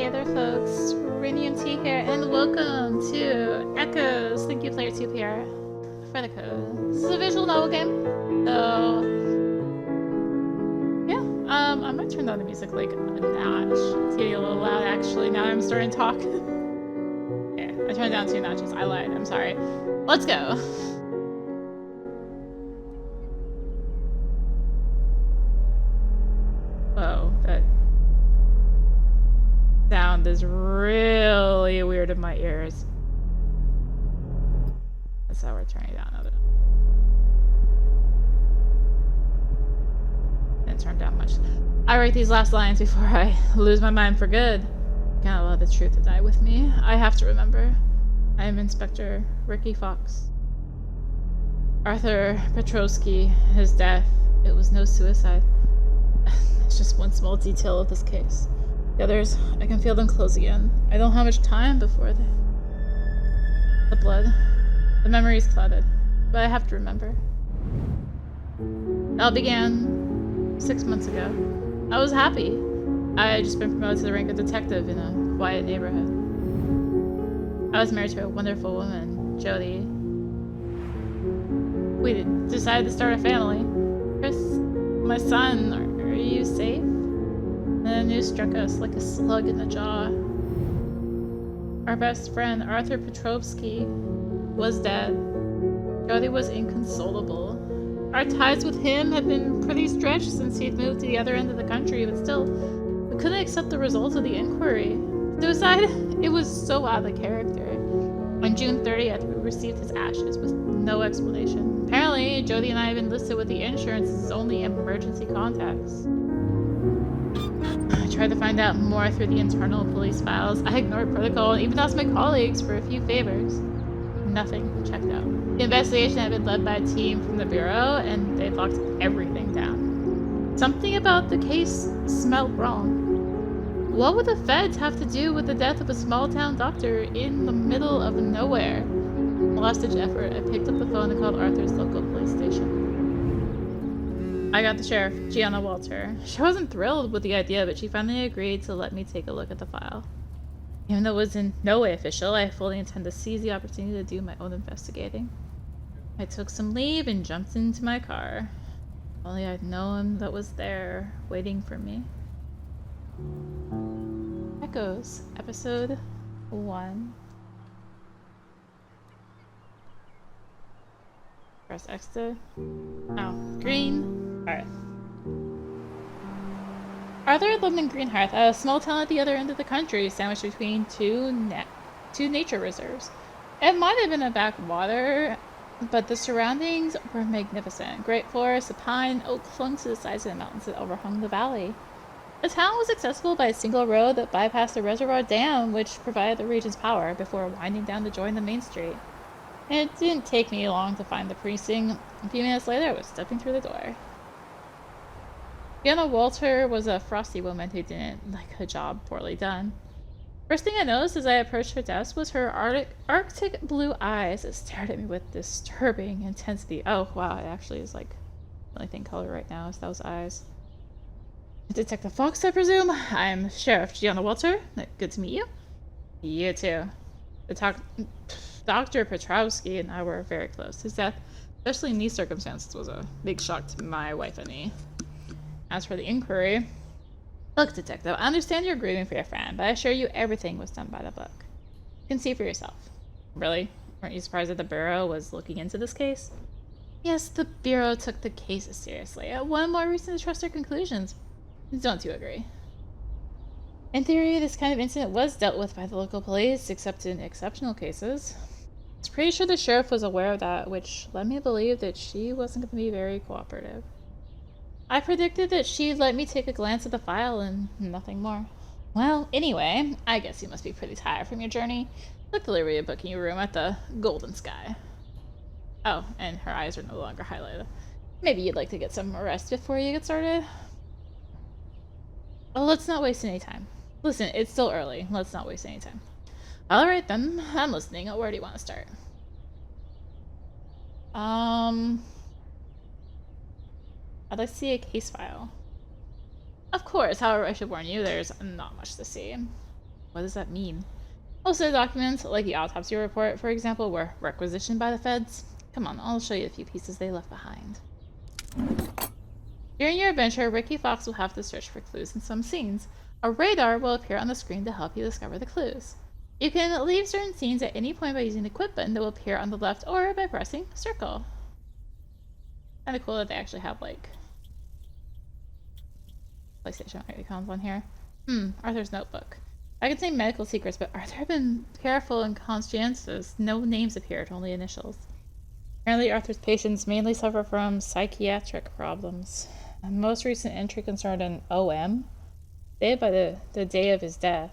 Hey there, folks. Radium T here, and welcome to Echoes. Thank you, Player 2 PR, for the code. This is a visual novel game, so yeah. I might turn down the music like a notch. It's getting a little loud, actually. Now I'm starting to talk. Yeah, I turned it down 2 notches. I lied. I'm sorry. Let's go. Whoa, that sound is really weird in my ears. That's how we're turning it down. Didn't turn down much. I write these last lines before I lose my mind for good. Can't allow the truth to die with me. I have to remember. I am Inspector Ricky Fox. Arthur Petrovsky, his death, it was no suicide. It's just one small detail of this case. The others, I can feel them closing in. I don't have much time before the blood. The memory is clouded, but I have to remember. It all began 6 months ago. I was happy. I had just been promoted to the rank of detective in a quiet neighborhood. I was married to a wonderful woman, Jody. We decided to start a family. Chris, my son, are you safe? And the news struck us like a slug in the jaw. Our best friend, Arthur Petrovsky, was dead. Jody was inconsolable. Our ties with him had been pretty stretched since he'd moved to the other end of the country, but still, we couldn't accept the results of the inquiry. Suicide? It was so out of character. On June 30th, we received his ashes with no explanation. Apparently, Jody and I have been listed with the insurance as only emergency contacts. I tried to find out more through the internal police files. I ignored protocol and even asked my colleagues for a few favors. Nothing checked out. The investigation had been led by a team from the Bureau, and they locked everything down. Something about the case smelled wrong. What would the feds have to do with the death of a small-town doctor in the middle of nowhere? Last-ditch effort, I picked up the phone and called Arthur's local police station. I got the sheriff, Gianna Walter. She wasn't thrilled with the idea, but she finally agreed to let me take a look at the file. Even though it was in no way official, I fully intend to seize the opportunity to do my own investigating. I took some leave and jumped into my car. If only I'd known that was there, waiting for me. Echoes, episode 1. Press X to... Oh, Greenhearth. Arthur lived in Greenhearth, a small town at the other end of the country, sandwiched between two nature reserves. It might have been a backwater, but the surroundings were magnificent. Great forests of pine and oak clung to the sides of the mountains that overhung the valley. The town was accessible by a single road that bypassed the reservoir dam, which provided the region's power, before winding down to join the main street. It didn't take me long to find the precinct. A few minutes later, I was stepping through the door. Gianna Walter was a frosty woman who didn't like her job poorly done. First thing I noticed as I approached her desk was her arctic blue eyes that stared at me with disturbing intensity. Oh, wow, it actually is like the only thing color right now is those eyes. Detective Fox, I presume? I'm Sheriff Gianna Walter. Good to meet you. You too. Dr. Petrovsky and I were very close. His death, especially in these circumstances, was a big shock to my wife and me. As for the inquiry... Look, Detective, I understand you're grieving for your friend, but I assure you everything was done by the book. You can see for yourself. Really? Weren't you surprised that the Bureau was looking into this case? Yes, the Bureau took the case seriously. One more reason to trust their conclusions. Don't you agree? In theory, this kind of incident was dealt with by the local police, except in exceptional cases. I was pretty sure the sheriff was aware of that, which led me to believe that she wasn't going to be very cooperative. I predicted that she'd let me take a glance at the file and nothing more. Well, anyway, I guess you must be pretty tired from your journey. Luckily, we're booking you a room at the Golden Sky. Oh, and her eyes are no longer highlighted. Maybe you'd like to get some rest before you get started? Oh, let's not waste any time. Listen, it's still early. Let's not waste any time. Alright then, I'm listening. Where do you want to start? I'd like to see a case file. Of course, however, I should warn you, there's not much to see. What does that mean? Most of the documents, like the autopsy report, for example, were requisitioned by the feds. Come on, I'll show you a few pieces they left behind. During your adventure, Ricky Fox will have to search for clues in some scenes. A radar will appear on the screen to help you discover the clues. You can leave certain scenes at any point by using the quit button that will appear on the left or by pressing circle. Kind of cool that they actually have, like, PlayStation icons on here. Arthur's notebook. I could say medical secrets, but Arthur had been careful and conscientious. No names appeared, only initials. Apparently, Arthur's patients mainly suffer from psychiatric problems. A most recent entry concerned an OM, dated by the day of his death.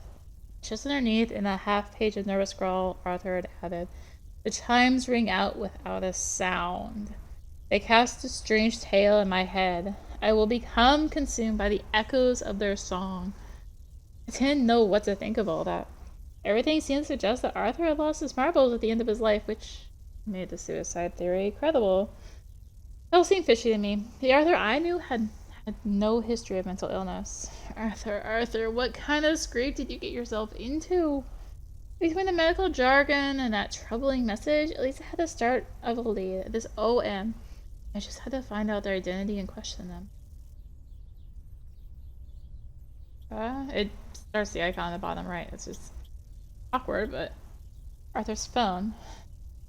Just underneath, in a half-page of nervous scrawl, Arthur had added, "The chimes ring out without a sound. They cast a strange tale in my head. I will become consumed by the echoes of their song." I didn't know what to think of all that. Everything seemed to suggest that Arthur had lost his marbles at the end of his life, which made the suicide theory credible. It all seemed fishy to me. The Arthur I knew had no history of mental illness. Arthur, what kind of scrape did you get yourself into? Between the medical jargon and that troubling message, at least I had the start of a lead. This OM. I just had to find out their identity and question them. It starts the icon on the bottom right. It's just awkward, but Arthur's phone.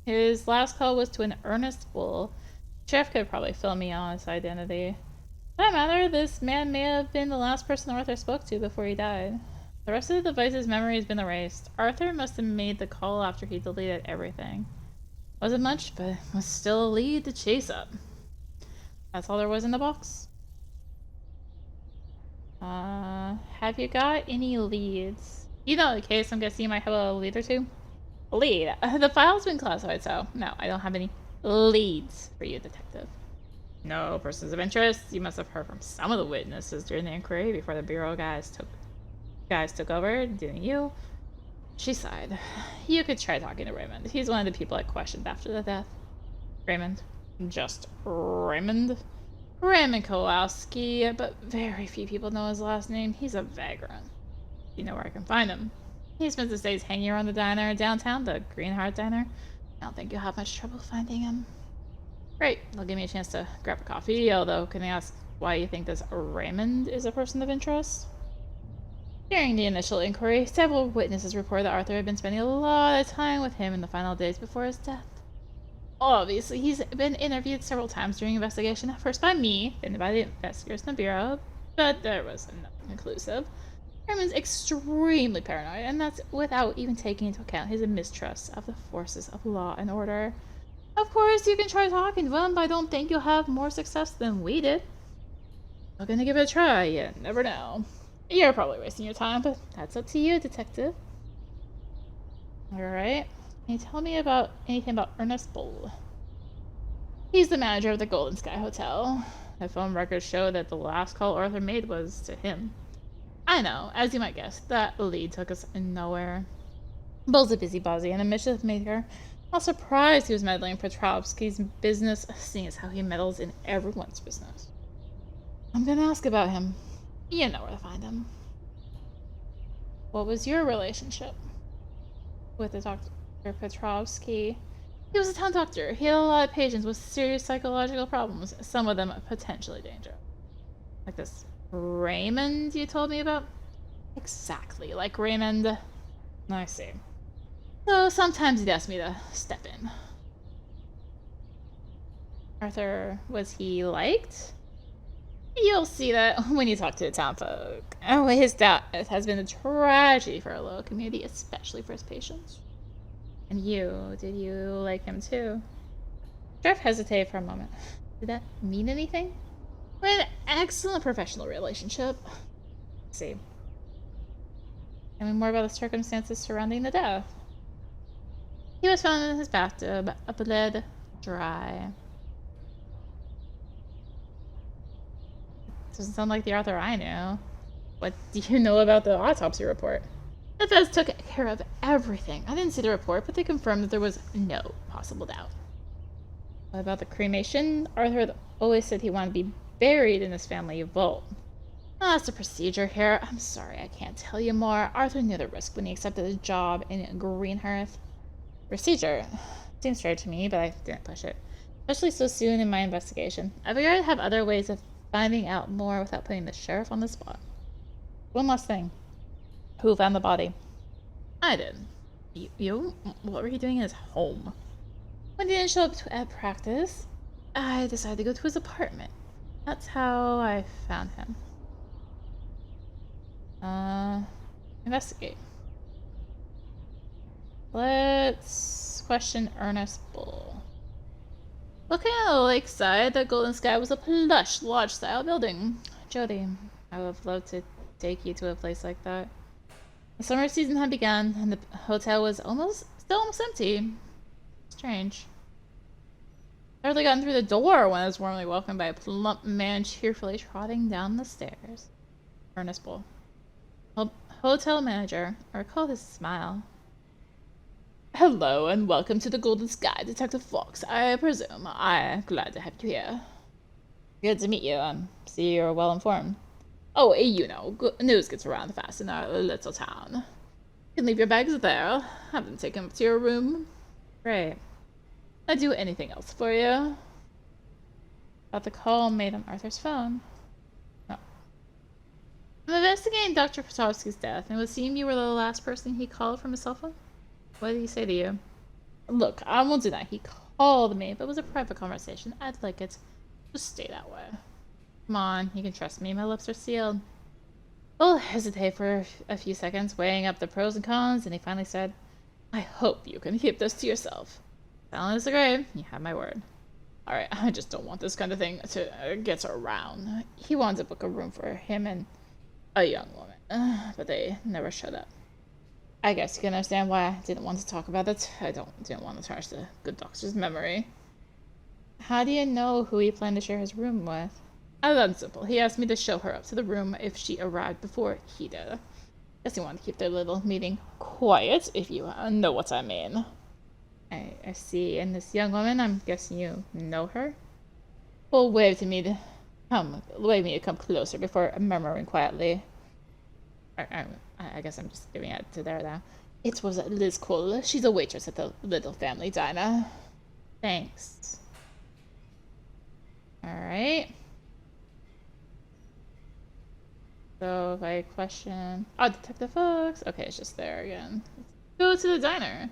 His last call was to an Ernest Bull. Sheriff could probably fill me on his identity. For that matter, this man may have been the last person Arthur spoke to before he died. The rest of the device's memory has been erased. Arthur must have made the call after he deleted everything. Wasn't much, but it was still a lead to chase up. That's all there was in the box. Have you got any leads? You know the case, I'm guessing you might have a lead or two? A lead? The file's been classified, so no, I don't have any leads for you, detective. No persons of interest. You must have heard from some of the witnesses during the inquiry before the bureau guys took over, didn't you? She sighed. You could try talking to Raymond. He's one of the people I questioned after the death. Raymond? Just Raymond? Raymond Kowalski, but very few people know his last name. He's a vagrant. You know where I can find him. He spends his days hanging around the diner downtown, the Greenhearth diner. I don't think you'll have much trouble finding him. Great. That'll give me a chance to grab a coffee, although can I ask why you think this Raymond is a person of interest? During the initial inquiry, several witnesses reported that Arthur had been spending a lot of time with him in the final days before his death. Obviously, he's been interviewed several times during investigation, first by me, then by the investigators in the Bureau, but there was nothing conclusive. Raymond's extremely paranoid, and that's without even taking into account his mistrust of the forces of law and order. Of course, you can try talking to him, but I don't think you'll have more success than we did. I'm gonna give it a try, you never know. You're probably wasting your time, but that's up to you, detective. Alright. Can you tell me anything about Ernest Bull? He's the manager of the Golden Sky Hotel. The phone records show that the last call Arthur made was to him. I know, as you might guess, that lead took us nowhere. Bull's a busybody and a mischief maker. I'm surprised he was meddling in Petrovsky's business, seeing as how he meddles in everyone's business. I'm gonna ask about him. You know where to find him. What was your relationship with the Dr. Petrovsky? He was a town doctor. He had a lot of patients with serious psychological problems, some of them potentially dangerous. Like this Raymond you told me about? Exactly, like Raymond. I see. So sometimes he'd ask me to step in. Arthur, was he liked? You'll see that when you talk to the town folk. Oh, his death has been a tragedy for our little community, especially for his patients. And you, did you like him too? Jeff hesitated for a moment. Did that mean anything? We had an excellent professional relationship. Let's see. Tell me more about the circumstances surrounding the death. He was found in his bathtub, bled dry. Doesn't sound like the Arthur I knew. What do you know about the autopsy report? The feds took care of everything. I didn't see the report, but they confirmed that there was no possible doubt. What about the cremation? Arthur always said he wanted to be buried in his family vault. Oh, that's the procedure here. I'm sorry, I can't tell you more. Arthur knew the risk when he accepted a job in Greenhearth. Procedure? Seems fair to me, but I didn't push it. Especially so soon in my investigation. I figured I'd have other ways of finding out more without putting the sheriff on the spot. One last thing. Who found the body? I did. You? What were you doing in his home? When he didn't show up at practice, I decided to go to his apartment. That's how I found him. Investigate. Let's question Ernest Bull. Looking at the lakeside, the Golden Sky was a plush, lodge-style building. Jody, I would have loved to take you to a place like that. The summer season had begun, and the hotel was still almost empty. Strange. I hardly gotten through the door when I was warmly welcomed by a plump man cheerfully trotting down the stairs. Ernest Bull. Hotel manager. I recall his smile. Hello, and welcome to the Golden Sky, Detective Fox. I presume. I'm glad to have you here. Good to meet you. See you're well informed. Oh, you know, news gets around fast in our little town. You can leave your bags there. Have them taken to your room. Great. I'd do anything else for you. Thought the call made on Arthur's phone. No. I'm investigating Dr. Petrovsky's death, and it would seem you were the last person he called from his cell phone. What did he say to you? Look, I won't deny he called me, but it was a private conversation. I'd like it to stay that way. Come on, you can trust me. My lips are sealed. Bull hesitated for a few seconds, weighing up the pros and cons, and he finally said, I hope you can keep this to yourself. Silent as the grave. You have my word. Alright, I just don't want this kind of thing to get around. He wanted to book a room for him and a young woman, but they never showed up. I guess you can understand why I didn't want to talk about it. I didn't want to tarnish the good doctor's memory. How do you know who he planned to share his room with? That's simple. He asked me to show her up to the room if she arrived before he did. Guess he wanted to keep their little meeting quiet, if you know what I mean. I see. And this young woman, I'm guessing you know her? Well, wave me to come closer before murmuring quietly. I guess I'm just giving it to there now. It was Liz Cole. She's a waitress at the Little Family Diner. Thanks. Alright. So if I question... Oh, Detective Fox. Okay, it's just there again. Let's go to the diner.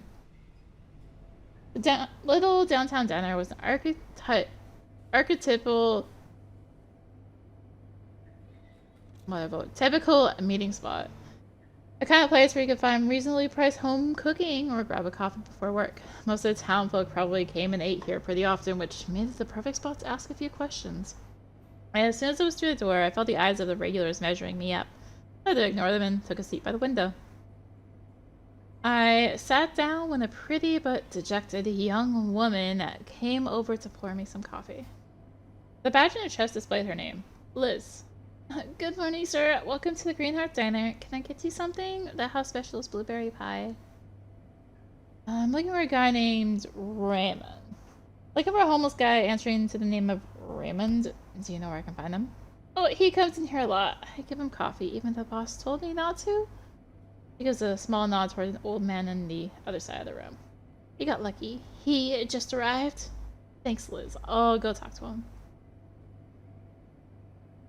The little downtown diner was an archetypical... typical meeting spot. A kind of place where you could find reasonably priced home cooking or grab a coffee before work. Most of the town folk probably came and ate here pretty often, which made it the perfect spot to ask a few questions. And as soon as I was through the door, I felt the eyes of the regulars measuring me up. I had to ignore them and took a seat by the window. I sat down when a pretty but dejected young woman came over to pour me some coffee. The badge on her chest displayed her name, Liz. Good morning, sir. Welcome to the Greenhearth Diner. Can I get you something? The house special is blueberry pie. I'm looking for a guy named Raymond. Looking for a homeless guy answering to the name of Raymond. Do you know where I can find him? Oh, he comes in here a lot. I give him coffee, even though the boss told me not to. He gives a small nod toward an old man in the other side of the room. You got lucky. He just arrived. Thanks, Liz. I'll go talk to him.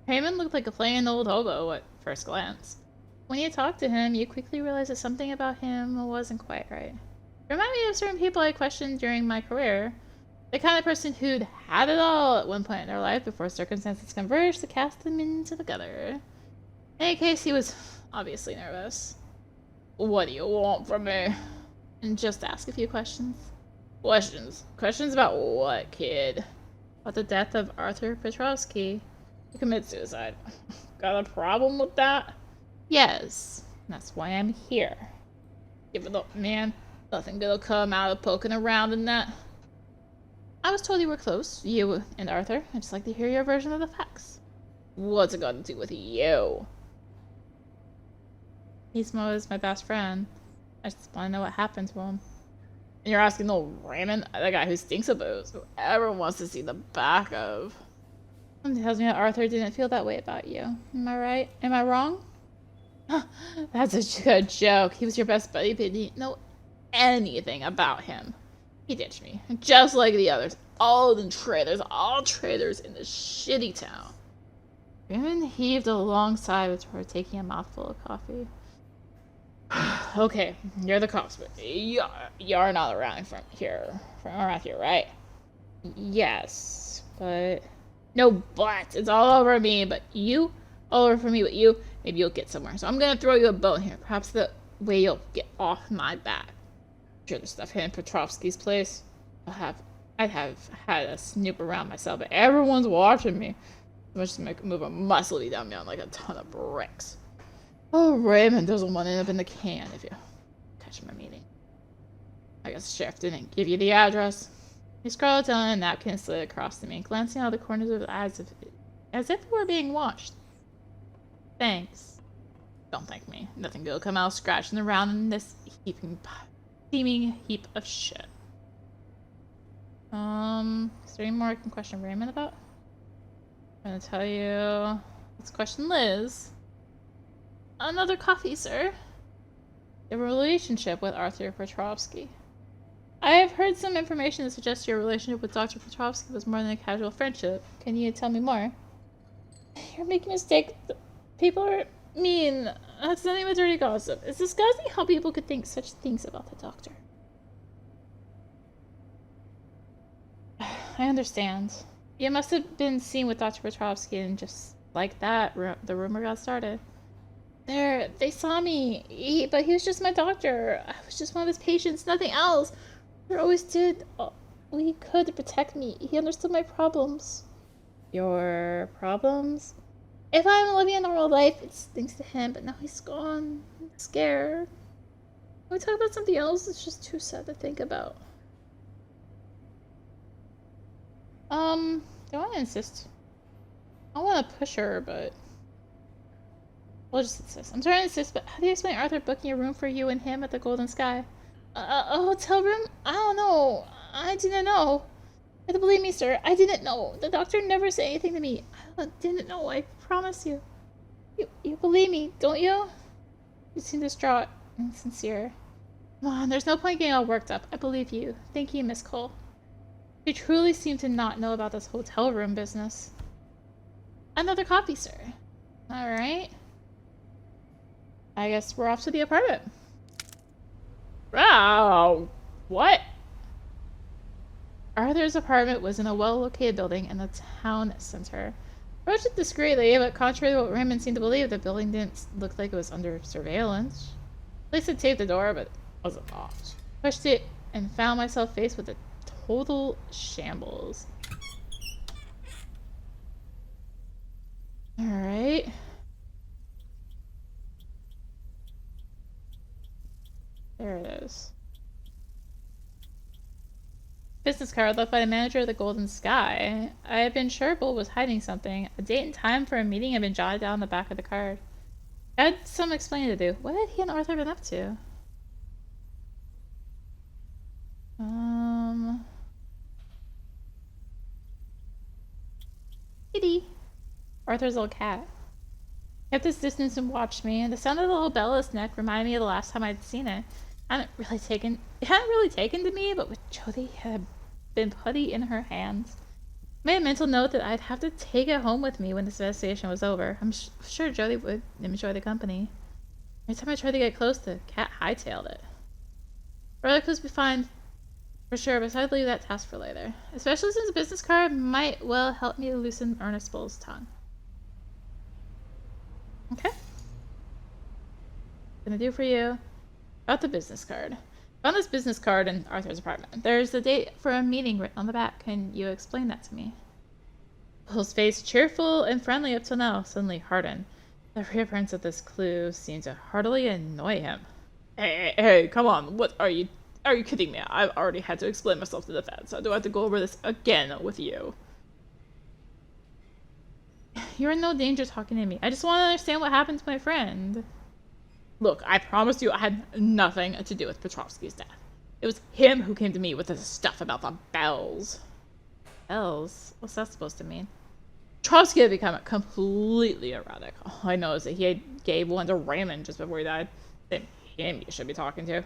Raymond looked like a plain old hobo at first glance. When you talked to him, you quickly realized that something about him wasn't quite right. It reminded me of certain people I questioned during my career. The kind of person who'd had it all at one point in their life before circumstances converged to cast them into the gutter. In any case, he was obviously nervous. What do you want from me? And just ask a few questions. Questions? Questions about what, kid? About the death of Arthur Petrovsky. He committed suicide. Got a problem with that? Yes. That's why I'm here. Give it up, man. Nothing good'll come out of poking around in that. I was told you were close, you and Arthur. I'd just like to hear your version of the facts. What's it got to do with you? He's was my best friend. I just want to know what happened to him. And you're asking old Raymond, the guy who stinks of booze, who ever wants to see the back of. Something tells me that Arthur didn't feel that way about you. Am I right? Am I wrong? That's a good joke. He was your best buddy, but didn't know anything about him. He ditched me, just like the others. All traitors in this shitty town. Raymond heaved a long sigh before taking a mouthful of coffee. Okay, you're the cops, but you're not around from around here, right? Yes, but no buts. It's all over me, but you, all over for me, but you. Maybe you'll get somewhere. So I'm gonna throw you a bone here. Perhaps the way you'll get off my back. Sure, the stuff hidden in Petrovsky's place. I'd have had a snoop around myself, but everyone's watching me. So much to make a move a muscle be down me on like a ton of bricks. Oh, Raymond doesn't want to end up in the can if you catch my meaning. I guess the sheriff didn't give you the address. He scrawled down on a napkin and slid it across to me, glancing out of the corners of his eyes as if it were being watched. Thanks. Don't thank me. Nothing good will come out scratching around in this steaming heap of shit. Is there any more I can question Raymond about? I'm gonna tell you. Let's question Liz. Another coffee, sir. You have a relationship with Arthur Petrovsky. I have heard some information that suggests your relationship with Dr. Petrovsky was more than a casual friendship. Can you tell me more? You're making a mistake. People are mean. That's nothing but dirty gossip. It's disgusting how people could think such things about the doctor. I understand. You must have been seen with Dr. Petrovsky, and just like that, the rumor got started. They saw me, but he was just my doctor. I was just one of his patients, nothing else. He always did all he could to protect me. He understood my problems. Your problems? If I'm living a normal life, it's thanks to him, but now he's gone. I'm scared. When we talk about something else, it's just too sad to think about. Do I want to insist? I want to push her, but we'll just insist. I'm trying to insist, but how do you explain Arthur booking a room for you and him at the Golden Sky? A hotel room? I don't know. I didn't know. You have to believe me, sir. I didn't know. The doctor never said anything to me. I didn't know. I promise you. You believe me, don't you? You seem distraught and sincere. Come on, there's no point getting all worked up. I believe you. Thank you, Miss Cole. You truly seem to not know about this hotel room business. Another coffee, sir. Alright. I guess we're off to the apartment. Wow! What? Arthur's apartment was in a well-located building in the town center. Approached it discreetly, but contrary to what Raymond seemed to believe, the building didn't look like it was under surveillance. Police had taped the door, but it wasn't locked. Pushed it and found myself faced with a total shambles. Alright. There it is. Business card left by the manager of the Golden Sky. I had been sure Bull was hiding something. A date and time for a meeting had been jotted down on the back of the card. I had some explaining to do. What had he and Arthur been up to? Kitty. Arthur's little cat. Kept his distance and watched me, and the sound of the little bell in his neck reminded me of the last time I'd seen it. It hadn't really taken to me, but with Jody had been putty in her hands. I made a mental note that I'd have to take it home with me when this investigation was over. I'm sure Jody would enjoy the company. Every time I tried to get close, the cat hightailed it. Relic was fine for sure, but I'd leave that task for later. Especially since a business card might well help me loosen Ernest Bull's tongue. Okay. Gonna do for you. About the business card. Found this business card in Arthur's apartment. There's the date for a meeting written on the back. Can you explain that to me? Bull's face, cheerful and friendly up till now, suddenly hardened. The reappearance of this clue seemed to heartily annoy him. Hey, come on. What are you kidding me? I've already had to explain myself to the feds, so do I have to go over this again with you? You're in no danger talking to me. I just want to understand what happened to my friend. Look, I promised you I had nothing to do with Petrovsky's death. It was him who came to me with this stuff about the bells. Bells? What's that supposed to mean? Trotsky had become completely erratic. All I know is that he gave one to Raymond just before he died. Then him you should be talking to.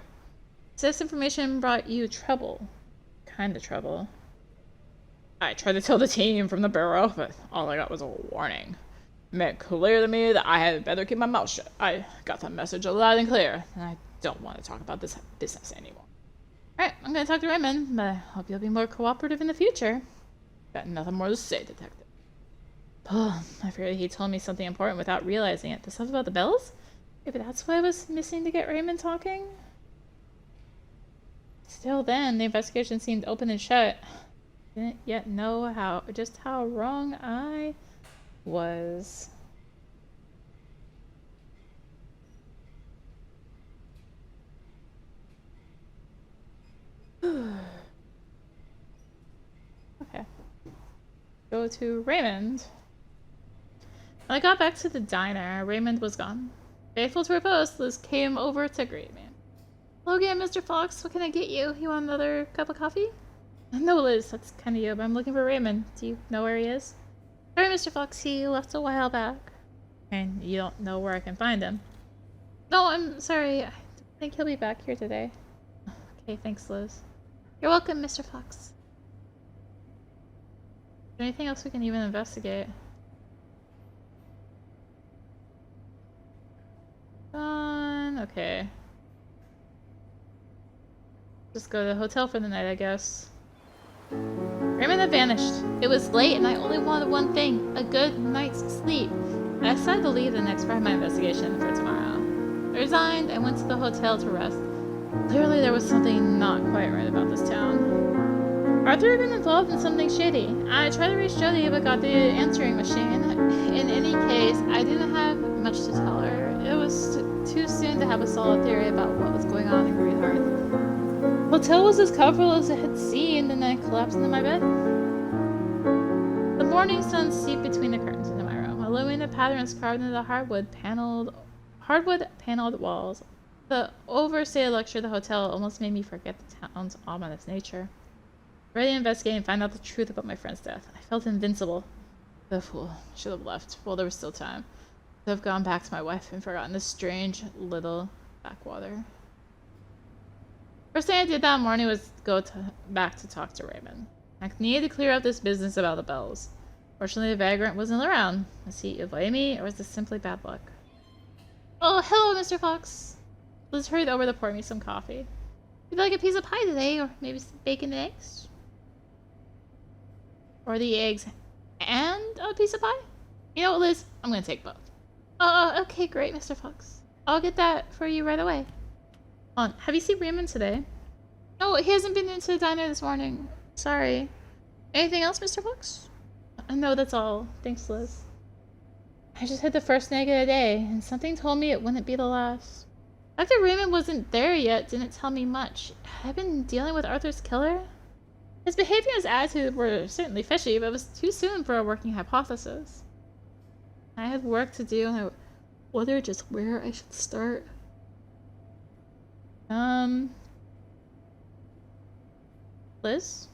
So this information brought you trouble. Kind of trouble. I tried to tell the team from the bureau, but all I got was a warning. It made clear to me that I had better keep my mouth shut. I got that message loud and clear, and I don't want to talk about this business anymore. Alright, I'm gonna talk to Raymond, but I hope you'll be more cooperative in the future. Got nothing more to say, Detective. Oh, I feared he told me something important without realizing it. The stuff about the bells? Maybe that's why I was missing to get Raymond talking? Still then, the investigation seemed open and shut. Didn't yet know just how wrong I was. Okay. Go to Raymond. When I got back to the diner, Raymond was gone. Faithful to her post, Liz came over to greet me. Hello again, Mr. Fox. What can I get you? You want another cup of coffee? No, Liz. That's kind of you, but I'm looking for Raymond. Do you know where he is? Sorry, Mr. Fox. He left a while back. And you don't know where I can find him? No, I'm sorry. I don't think he'll be back here today. Okay, thanks, Liz. You're welcome, Mr. Fox. Is there anything else we can even investigate? Okay. Just go to the hotel for the night, I guess. Raymond had vanished. It was late and I only wanted one thing, a good night's sleep. I decided to leave the next part of my investigation for tomorrow. I resigned and went to the hotel to rest. Clearly there was something not quite right about this town. Arthur had been involved in something shady. I tried to reach Jody but got the answering machine. In any case, I didn't have much to tell her. It was too soon to have a solid theory about what was going on in Greenhearth. The hotel was as comfortable as it had seemed, and then I collapsed into my bed. The morning sun seeped between the curtains into my room, illuminating the patterns carved into the hardwood paneled walls. The overstated luxury of the hotel almost made me forget the town's ominous nature. Ready to investigate and find out the truth about my friend's death. I felt invincible. The fool. Should have left while there was still time. Could have gone back to my wife and forgotten this strange little backwater. First thing I did that morning was go back to talk to Raymond. I needed to clear up this business about the bells. Fortunately, the vagrant wasn't around. Was he avoiding me, or was this simply bad luck? Oh, hello, Mr. Fox. Liz hurried over to pour me some coffee. Would you like a piece of pie today, or maybe some bacon and eggs? Or the eggs and a piece of pie? You know what, Liz? I'm gonna take both. Okay, great, Mr. Fox. I'll get that for you right away. Have you seen Raymond today? No, he hasn't been into the diner this morning. Sorry. Anything else, Mr. Fox? No, that's all. Thanks, Liz. I just hit the first snag of the day, and something told me it wouldn't be the last. Dr. Raymond wasn't there yet, didn't tell me much. Had I been dealing with Arthur's killer? His behavior and his attitude were certainly fishy, but it was too soon for a working hypothesis. I had work to do, and I wondered just where I should start. Liz?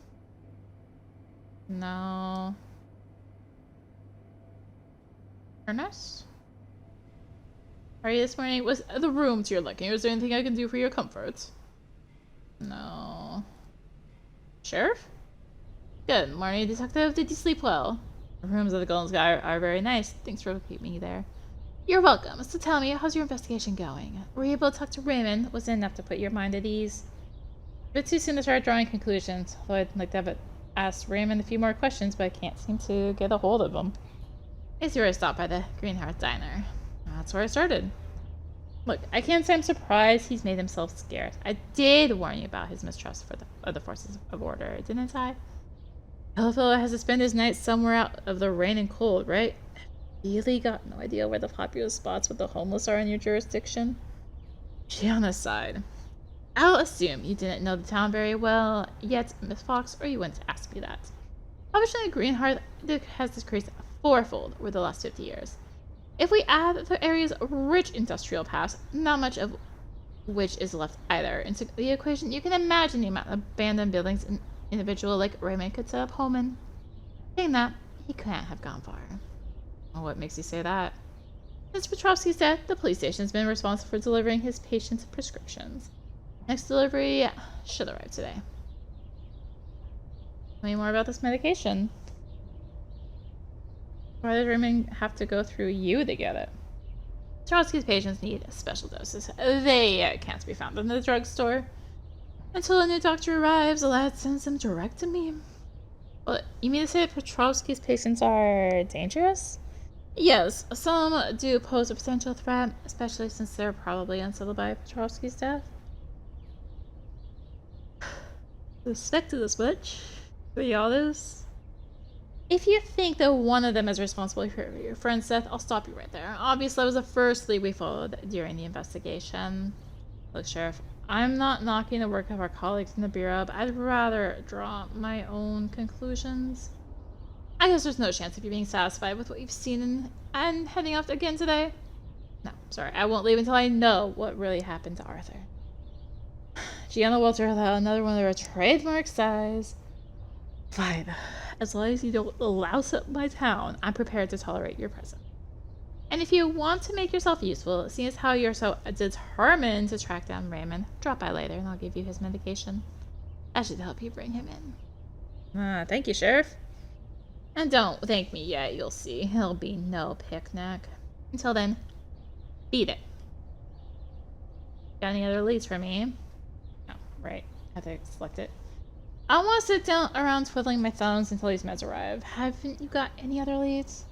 No. Ernest? How are you this morning? Was the room to your liking? Was there anything I can do for your comfort? No. Sheriff? Good morning, Detective. Did you sleep well? The rooms of the Golden Sky are very nice. Thanks for keeping me there. You're welcome. So tell me, how's your investigation going? Were you able to talk to Raymond? Was it enough to put your mind at ease? A bit too soon to start drawing conclusions, although I'd like to have asked Raymond a few more questions, but I can't seem to get a hold of him. It's where I stopped by the Greenhearth diner. That's where I started. Look, I can't say I'm surprised he's made himself scarce. I did warn you about his mistrust for the forces of order, didn't I? The fellow has to spend his nights somewhere out of the rain and cold, right? Really got no idea where the popular spots with the homeless are in your jurisdiction? She on the side. I'll assume you didn't know the town very well yet, Miss Fox, or you wouldn't ask me that. Population of Greenhearth has decreased fourfold over the last 50 years. If we add the area's rich industrial past, not much of which is left either into the equation, you can imagine the amount of abandoned buildings an individual like Raymond could set up home in. Saying that, he can't have gone far. Well, what makes you say that? Since Petrovsky's death, the police station's been responsible for delivering his patient's prescriptions. Next delivery should arrive today. Tell me more about this medication. Why did Raymond have to go through you to get it? Petrovsky's patients need special doses. They can't be found in the drugstore. Until a new doctor arrives, the lad sends them direct to me. Well, you mean to say that Petrovsky's patients are dangerous? Yes, some do pose a potential threat, especially since they're probably unsettled by Petrovsky's death. Suspected as much. The others? If you think that one of them is responsible for your friend's death, I'll stop you right there. Obviously, that was the first lead we followed during the investigation. Look, Sheriff, I'm not knocking the work of our colleagues in the Bureau, but I'd rather draw my own conclusions. I guess there's no chance of you being satisfied with what you've seen and heading off again today? No, sorry, I won't leave until I know what really happened to Arthur. Gianna Walter, another one of their trademark size. Fine. As long as you don't louse up my town, I'm prepared to tolerate your presence. And if you want to make yourself useful, seeing as how you're so determined to track down Raymond, drop by later and I'll give you his medication. That should help you bring him in. Thank you, Sheriff. And don't thank me yet, you'll see. It'll be no picnic. Until then, beat it. Got any other leads for me? Oh, right. I have to select it. I want to sit down around twiddling my thumbs until these meds arrive. Haven't you got any other leads?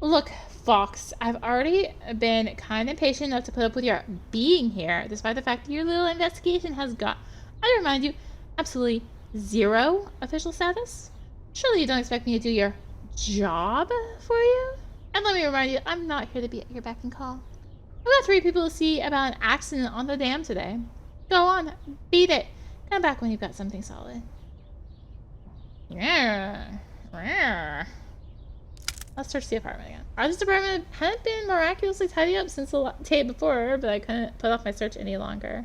Look, Fox, I've already been kind and patient enough to put up with your being here, despite the fact that your little investigation has got, I remind you, absolutely zero official status. Surely you don't expect me to do your job for you? And let me remind you, I'm not here to be at your beck and call. I've got 3 people to see about an accident on the dam today. Go on, beat it. Come back when you've got something solid. Yeah. Let's search the apartment again. Arthur's apartment hadn't been miraculously tidy up since the day before, but I couldn't put off my search any longer.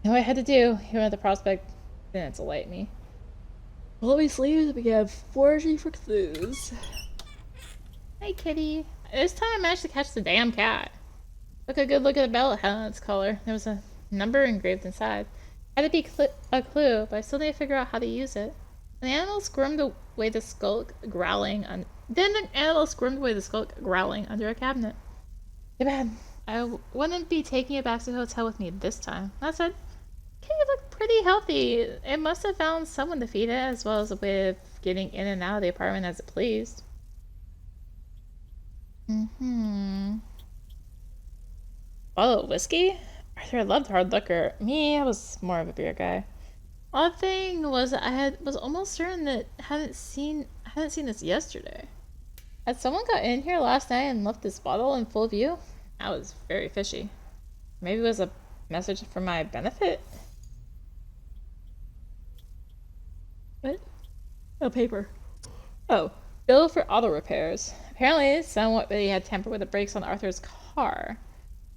You know what I had to do, even at the prospect didn't delight me. Pull up my sleeves and began foraging for clues. Hey, kitty. This time I managed to catch the damn cat. Took a good look at the bell it had on its collar. There was a number engraved inside. Had to be a clue, but I still need to figure out how to use it. The animal squirmed away the skulk, growling under a cabinet. Too bad. I wouldn't be taking it back to the hotel with me this time. That said, Kitty looked pretty healthy. It must have found someone to feed it, as well as a way of getting in and out of the apartment as it pleased. Bottle of whiskey? Arthur loved hard liquor. Me, I was more of a beer guy. Odd thing was I was almost certain that I hadn't seen this yesterday. Had someone got in here last night and left this bottle in full view? That was very fishy. Maybe it was a message for my benefit? What? Oh, paper. Oh, bill for auto repairs. Apparently, somebody had tampered with the brakes on Arthur's car.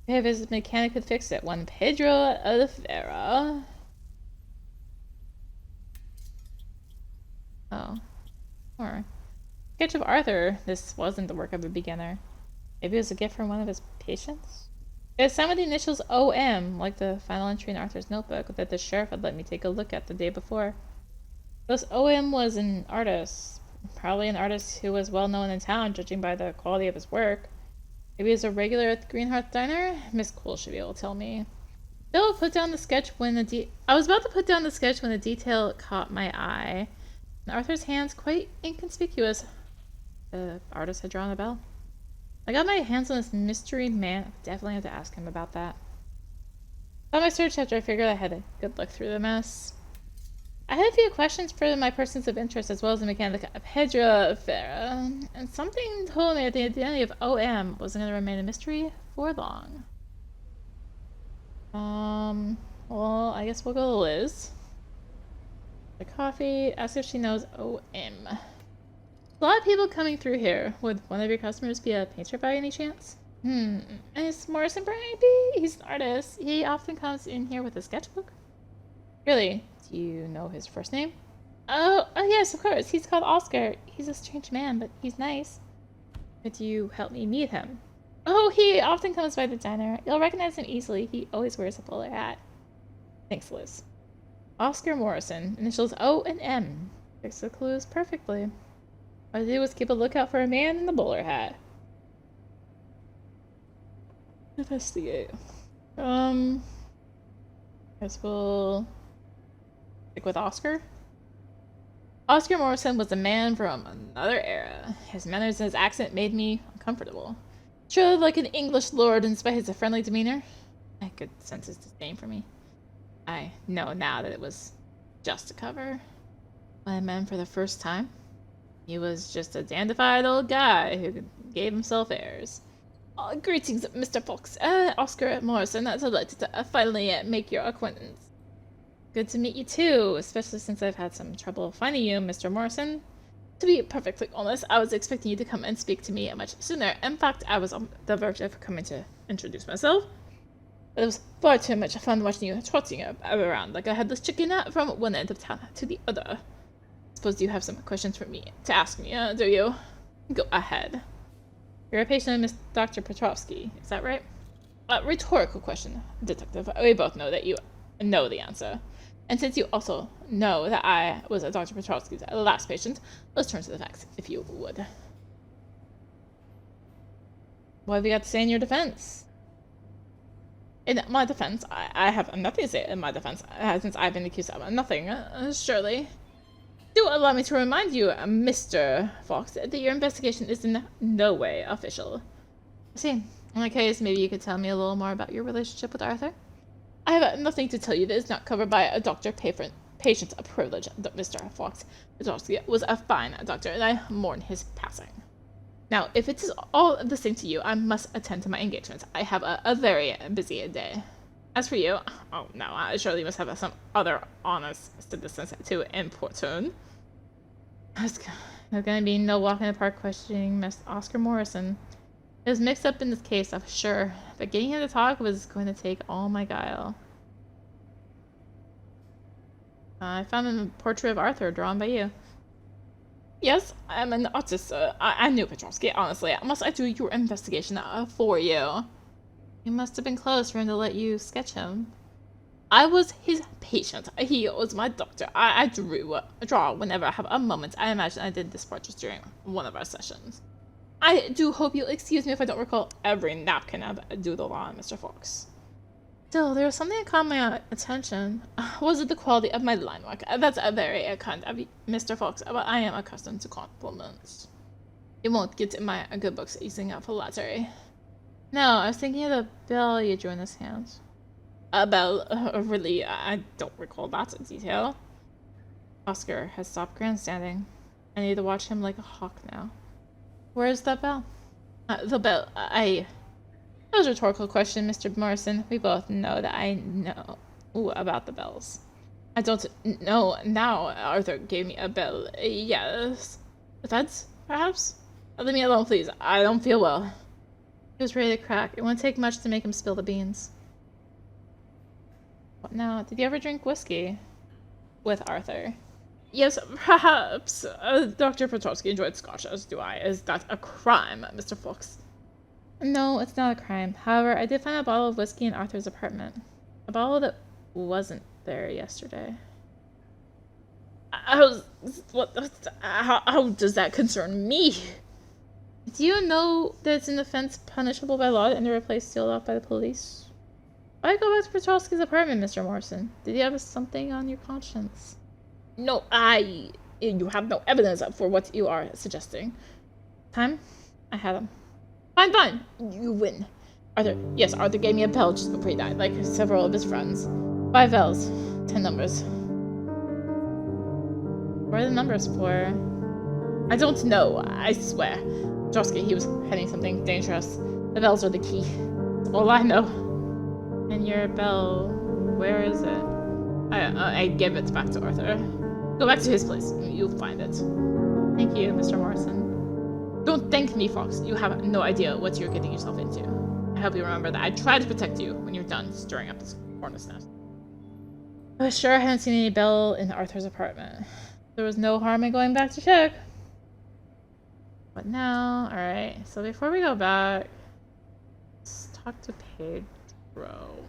If his mechanic could fix it, one Pedro Oliveira. Oh. Or sketch of Arthur. This wasn't the work of a beginner. Maybe it was a gift from one of his patients? It was some of the initials OM, like the final entry in Arthur's notebook that the sheriff had let me take a look at the day before. This OM was an artist. Probably an artist who was well known in town, judging by the quality of his work. Maybe he's a regular at the Greenhearth diner? Miss Cole should be able to tell me. Bill put down the sketch when I was about to put down the sketch when the detail caught my eye. And Arthur's hands quite inconspicuous. The artist had drawn a bell. I got my hands on this mystery man. I definitely have to ask him about that. On my search after I figured I had a good look through the mess. I had a few questions for my persons of interest as well as the mechanic Pedro Ferra, and something told me that the identity of OM wasn't going to remain a mystery for long. Well, I guess we'll go to Liz. The coffee, ask if she knows OM. A lot of people coming through here. Would one of your customers be a painter by any chance? Is Morrison maybe? He's an artist. He often comes in here with a sketchbook. Really? Do you know his first name? Oh, yes, of course. He's called Oscar. He's a strange man, but he's nice. Could you help me meet him? Oh, he often comes by the diner. You'll recognize him easily. He always wears a bowler hat. Thanks, Liz. Oscar Morrison. Initials O and M. Fix the clues perfectly. All I did was keep a lookout for a man in the bowler hat. Investigate. Guess we'll stick with Oscar. Oscar Morrison was a man from another era. His manners and his accent made me uncomfortable. Treated like an English lord in spite of his friendly demeanor. I could sense his disdain for me. I know now that it was just a cover. When I met him for the first time, he was just a dandified old guy who gave himself airs. Oh, greetings, Mr. Fox. Oscar Morrison, I'm delighted to finally make your acquaintance. Good to meet you too, especially since I've had some trouble finding you, Mr. Morrison. To be perfectly honest, I was expecting you to come and speak to me much sooner. In fact, I was on the verge of coming to introduce myself. But it was far too much fun watching you trotting around like a headless chicken from one end of town to the other. Suppose you have some questions for me to ask me, do you? Go ahead. You're a patient of Miss Dr. Petrovsky, is that right? A rhetorical question, Detective. We both know that you know the answer. And since you also know that I was Dr. Petrovsky's last patient, let's turn to the facts, if you would. What have you got to say in your defense? In my defense, I have nothing to say in my defense, since I've been accused of nothing, surely. Do allow me to remind you, Mr. Fox, that your investigation is in no way official. I see. In that case, maybe you could tell me a little more about your relationship with Arthur? I have nothing to tell you that is not covered by a doctor-patient privilege, Mr. Fox. Petrovsky was a fine doctor, and I mourn his passing. Now, if it is all the same to you, I must attend to my engagements. I have a very busy day. As for you, oh no, I surely must have some other honest citizens to importune. There's gonna be no walk in the park questioning Miss Oscar Morrison. It was mixed up in this case, I'm sure, but getting him to talk was going to take all my guile. I found a portrait of Arthur drawn by you. Yes, I'm an artist. I knew Petrovsky, honestly. Must I do your investigation for you? You must have been close for him to let you sketch him. I was his patient. He was my doctor. I draw whenever I have a moment. I imagine I did this portrait during one of our sessions. I do hope you'll excuse me if I don't recall every napkin I've doodled on, Mr. Fox. Still, there was something that caught my attention. Was it the quality of my line work? That's a very kind of Mr. Fox, but I am accustomed to compliments. You won't get in my good books using up flattery. No, I was thinking of the bell you drew in his hand. A bell? Really, I don't recall that in detail. Oscar has stopped grandstanding. I need to watch him like a hawk now. Where is that bell? The bell, That was a rhetorical question, Mr. Morrison. We both know that I know about the bells. I don't know now. Arthur gave me a bell. Yes. The feds, perhaps? Leave me alone, please. I don't feel well. He was ready to crack. It wouldn't take much to make him spill the beans. What now? Did you ever drink whiskey? With Arthur? Yes, perhaps. Dr. Petrovsky enjoyed scotch, as do I. Is that a crime, Mr. Fox? No, it's not a crime. However, I did find a bottle of whiskey in Arthur's apartment. A bottle that wasn't there yesterday. How does that concern me? Do you know that it's an offense punishable by law to enter a place sealed off by the police? Why go back to Petrovsky's apartment, Mr. Morrison? Did you have something on your conscience? No, you have no evidence for what you are suggesting. Time? I had him. Fine. You win. Arthur gave me a bell just before he died, like several of his friends. 5 bells. 10 numbers. What are the numbers for? I don't know, I swear. Petrovsky, he was hiding something dangerous. The bells are the key. That's all I know. And your bell, where is it? I gave it back to Arthur. Go back to his place. You'll find it. Thank you, Mr. Morrison. Don't thank me, Fox. You have no idea what you're getting yourself into. I hope you remember that I tried to protect you when you're done stirring up this hornet's nest. I was sure I hadn't seen any bell in Arthur's apartment. There was no harm in going back to check. But now, alright. So before we go back, let's talk to Pedro.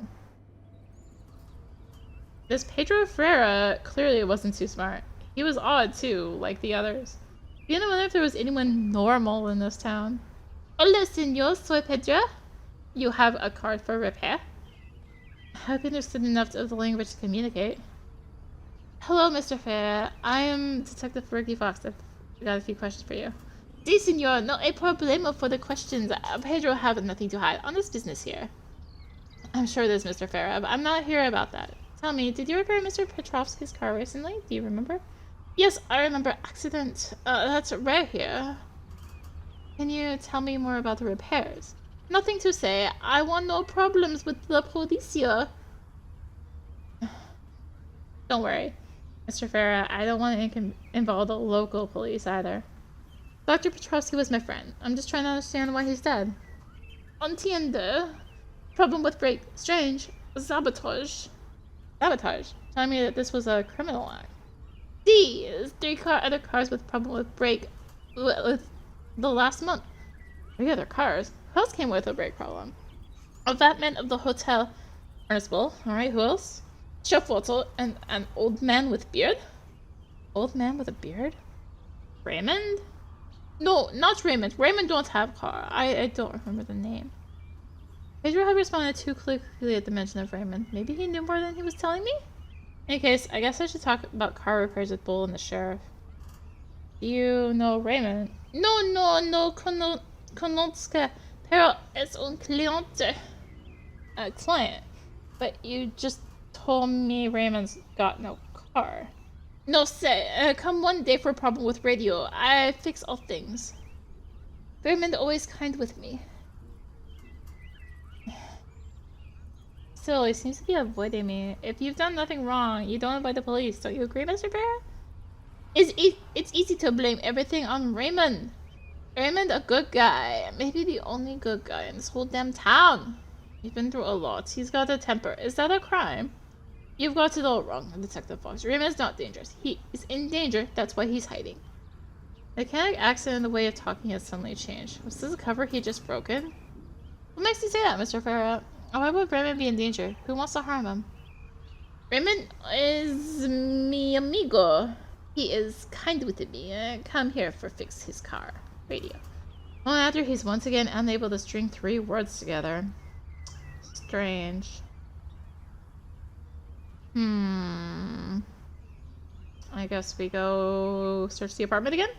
This Pedro Ferreira clearly wasn't too smart. He was odd too, like the others. You know, wonder if there was anyone normal in this town. Hola, señor, soy Pedro. You have a card for repair? I've understood enough of the language to communicate. Hello, Mr. Ferreira. I am Detective Ricky Fox. I've got a few questions for you. Si, señor, no hay problema for the questions. Pedro have nothing to hide on this business here. I'm sure there's Mr. Ferreira, but I'm not here about that. Tell me, did you repair Mr. Petrovsky's car recently? Do you remember? Yes, I remember accident. That's rare here. Can you tell me more about the repairs? Nothing to say. I want no problems with the policia. Don't worry, Mr. Farah. I don't want to involve the local police either. Dr. Petrovsky was my friend. I'm just trying to understand why he's dead. Entiende. Problem with brake. Strange. Sabotage. Sabotage? Telling me that this was a criminal act. These 3 other cars with problem with brake with the last month. 3 other cars? Who else came with a brake problem? A vatman of the hotel. Ernest Bull. Alright, who else? Chef Wotzel and an old man with beard? Old man with a beard? Raymond? No, not Raymond. Raymond don't have car. I don't remember the name. Pedro had responded too quickly at the mention of Raymond. Maybe he knew more than he was telling me? In any case, I guess I should talk about car repairs with Bull and the sheriff. Do you know Raymond? No, conozca, pero es un cliente. A client. But you just told me Raymond's got no car. No say, come one day for a problem with radio. I fix all things. Raymond always kind with me. Still, he seems to be avoiding me. If you've done nothing wrong, you don't avoid the police. Don't you agree, Mr. Bear? It's easy to blame everything on Raymond. Raymond, a good guy. Maybe the only good guy in this whole damn town. He's been through a lot. He's got a temper. Is that a crime? You've got it all wrong, Detective Fox. Raymond's not dangerous. He is in danger. That's why he's hiding. The mechanic accent and the way of talking has suddenly changed. Was this a cover he just broken? What makes you say that, Mr. Farah? Why would Raymond be in danger? Who wants to harm him? Raymond is mi amigo. He is kind with me. Come here for fix his car. Radio. Well, after he's once again unable to string 3 words together. Strange. I guess we go search the apartment again?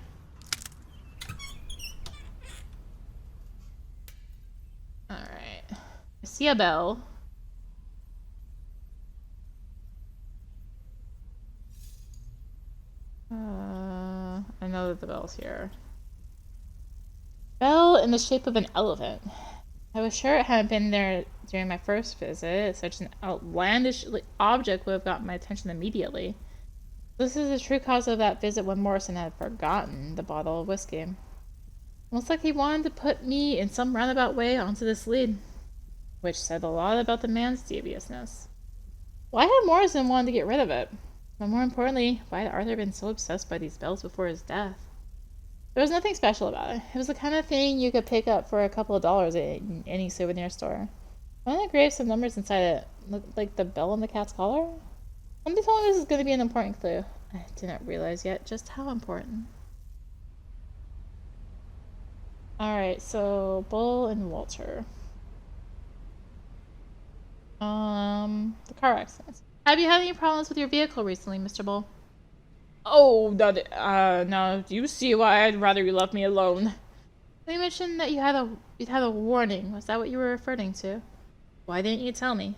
Alright. I see a bell. I know that the bell's here. Bell in the shape of an elephant. I was sure it hadn't been there during my first visit. Such an outlandish object would have gotten my attention immediately. This is the true cause of that visit when Morrison had forgotten the bottle of whiskey. Almost like he wanted to put me in some roundabout way onto this lead. Which said a lot about the man's deviousness. Why had Morrison wanted to get rid of it? But more importantly, why had Arthur been so obsessed by these bells before his death? There was nothing special about it. It was the kind of thing you could pick up for a couple of dollars at any souvenir store. One of the graves some numbers inside it looked like the bell on the cat's collar. Somebody told me this is going to be an important clue. I didn't realize yet just how important. Alright, so Bull and Walter. The car accidents. Have you had any problems with your vehicle recently, Mr. Bull? Oh, no. Do you see why I'd rather you left me alone? You mentioned that you'd had a warning. Was that what you were referring to? Why didn't you tell me?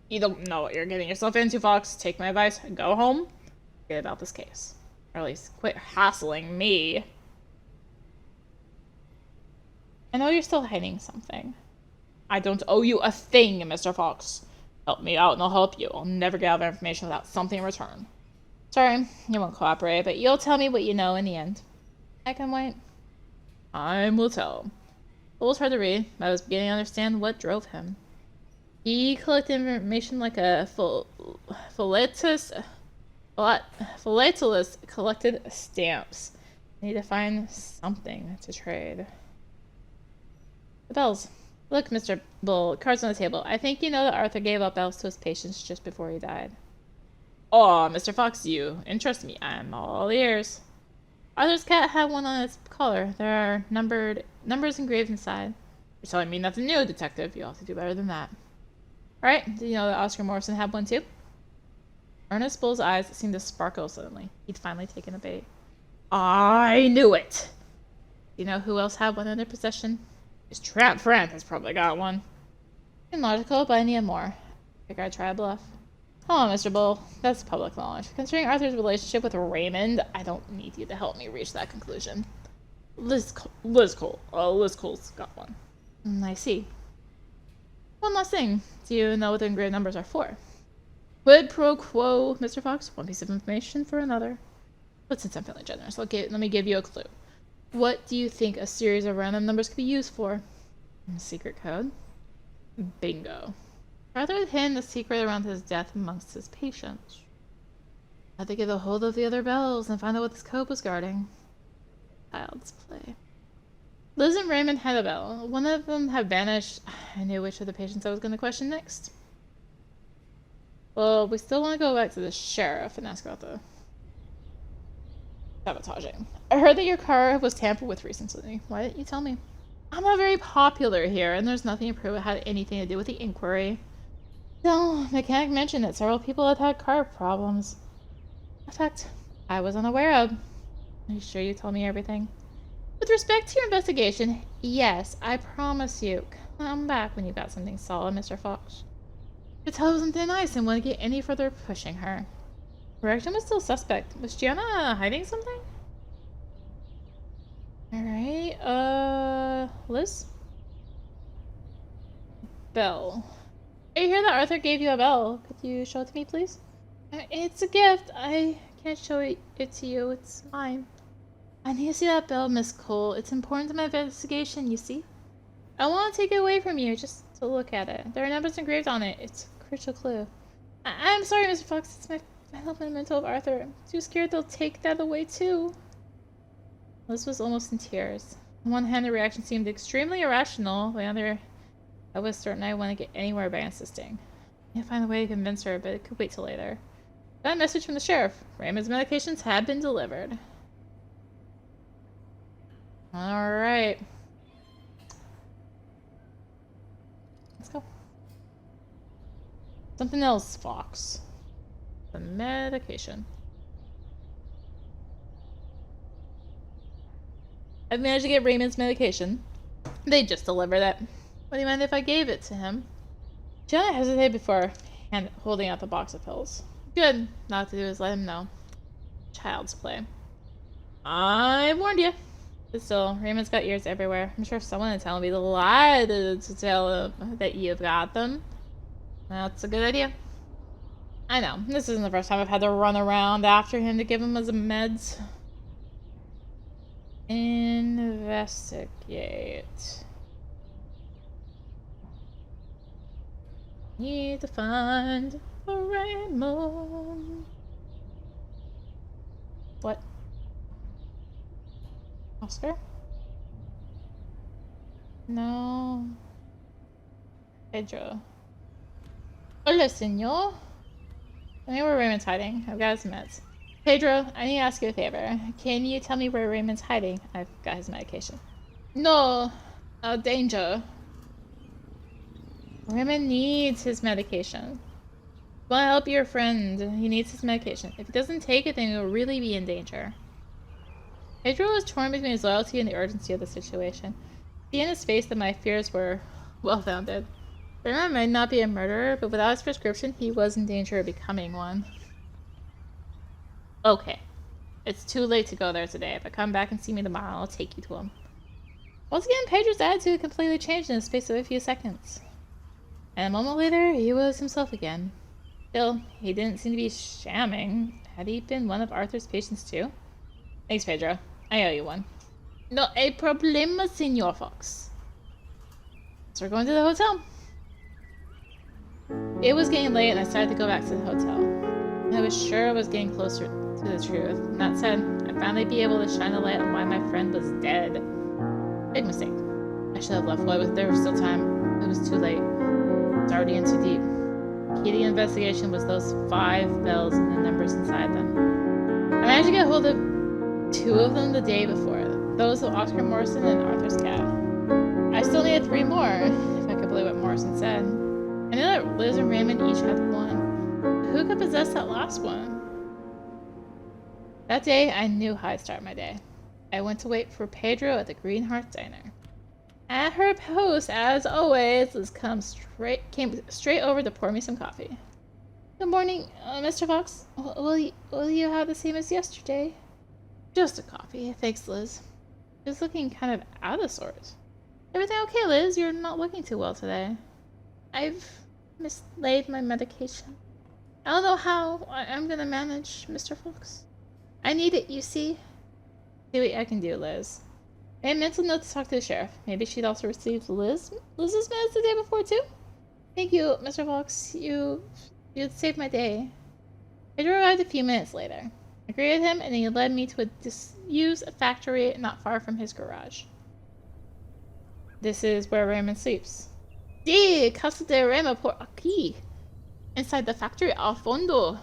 You don't know what you're getting yourself into, Fox. Take my advice. Go home. Forget about this case. Or at least quit hassling me. I know you're still hiding something. I don't owe you a thing, Mr. Fox. Help me out and I'll help you. I'll never gather information without something in return. Sorry, you won't cooperate, but you'll tell me what you know in the end. I can wait. Time will tell. Bull was hard to read, but I was beginning to understand what drove him. He collected information like a philatelist Philatelist collected stamps. I need to find something to trade. The bells. Look, Mr. Bull, cards on the table. I think you know that Arthur gave up bells to his patients just before he died. Oh, Mr. Fox, you interest me. I'm all ears. Arthur's cat had one on its collar. There are numbers engraved inside. You're telling me nothing new, detective. You ought to do better than that. Alright, did you know that Oscar Morrison had one too? Ernest Bull's eyes seemed to sparkle suddenly. He'd finally taken a bait. I knew it! Do you know who else had one in their possession? His tramp friend has probably got one. Illogical, but I need more. Figure I'd try a bluff. Oh, Mr. Bull, that's public knowledge. Considering Arthur's relationship with Raymond, I don't need you to help me reach that conclusion. Liz Cole's got one. I see. One last thing. Do you know what the engraved numbers are for? Quid pro quo, Mr. Fox. One piece of information for another. But since I'm feeling generous, let me give you a clue. What do you think a series of random numbers could be used for? A secret code? Bingo. Arthur had hidden the secret around his death amongst his patients. I had to get a hold of the other bells and find out what this code was guarding. Child's play. Liz and Raymond had a bell. One of them had vanished. I knew which of the patients I was going to question next. Well, we still want to go back to the sheriff and ask about the sabotaging. I heard that your car was tampered with recently. Why didn't you tell me? I'm not very popular here, and there's nothing to prove it had anything to do with the inquiry. No, mechanic mentioned that several people had had car problems. In fact, I was unaware of. Are you sure you told me everything? With respect to your investigation, yes, I promise you. Come back when you got something solid, Mr. Fox. The tell was on thin ice and wouldn't get any further pushing her. Reaction was still suspect. Was Gianna hiding something? Alright, Liz? Bell. I hear that Arthur gave you a bell. Could you show it to me, please? It's a gift. I can't show it to you. It's mine. I need to see that bell, Miss Cole. It's important to my investigation, you see? I want to take it away from you, just to look at it. There are numbers engraved on it. It's a crucial clue. I'm sorry, Mr. Fox. It's my final memento of Arthur. I'm too scared they'll take that away, too. Liz was almost in tears. On one hand, the reaction seemed extremely irrational. On the other, I was certain I wouldn't get anywhere by insisting. I need to find a way to convince her, but it could wait till later. Got a message from the sheriff. Raymond's medications had been delivered. Alright. Let's go. Something else, Fox. The medication. I've managed to get Raymond's medication. They just delivered it. What do you mind if I gave it to him? Jenna hesitated before holding out the box of pills. Good. Not to do is let him know. Child's play. I warned you. But still, Raymond's got ears everywhere. I'm sure someone in town will be delighted to tell him that you've got them. That's a good idea. I know. This isn't the first time I've had to run around after him to give him his meds. Investigate. Need to find a Raymond. What? Oscar? No. Pedro. Hola, senor. Tell me where Raymond's hiding. I've got his meds. Pedro, I need to ask you a favor. Can you tell me where Raymond's hiding? I've got his medication. No. Danger. Raymond needs his medication. Want to help your friend. He needs his medication. If he doesn't take it, then he'll really be in danger. Pedro was torn between his loyalty and the urgency of the situation. See in his face that my fears were well-founded. Raymond might not be a murderer, but without his prescription, he was in danger of becoming one. Okay. It's too late to go there today, but come back and see me tomorrow, I'll take you to him. Once again, Pedro's attitude completely changed in the space of a few seconds. And a moment later, he was himself again. Still, he didn't seem to be shamming. Had he been one of Arthur's patients too? Thanks, Pedro. I owe you one. No hay problema, Senor Fox. So we're going to the hotel. It was getting late and I started to go back to the hotel. I was sure I was getting closer to the truth. And that said, I'd finally be able to shine a light on why my friend was dead. Big mistake. I should have left while there was still time. It was too late. It's already in too deep. The key to the investigation was those 5 bells and the numbers inside them. I managed to get hold of 2 of them the day before. Those of Oscar Morrison and Arthur's cat. I still needed 3 more, if I could believe what Morrison said. I knew that Liz and Raymond each had 1. But who could possess that last one? That day, I knew how I'd start my day. I went to wait for Pedro at the Greenhearth diner. At her post, as always, Liz came straight over to pour me some coffee. Good morning, Mr. Fox. Will you have the same as yesterday? Just a coffee, thanks, Liz. She's looking kind of out of sorts. Everything okay, Liz? You're not looking too well today. I've mislaid my medication. I don't know how I'm gonna manage, Mr. Fox. I need it, you see. See what I can do, Liz. I made a mental note to talk to the sheriff. Maybe she'd also received Liz's meds the day before, too? Thank you, Mr. Fox. You'd saved my day. Pedro arrived a few minutes later. I greeted him, and he led me to a disused factory not far from his garage. This is where Raymond sleeps. Sí, casa de Raymond por aquí. Inside the factory al fondo.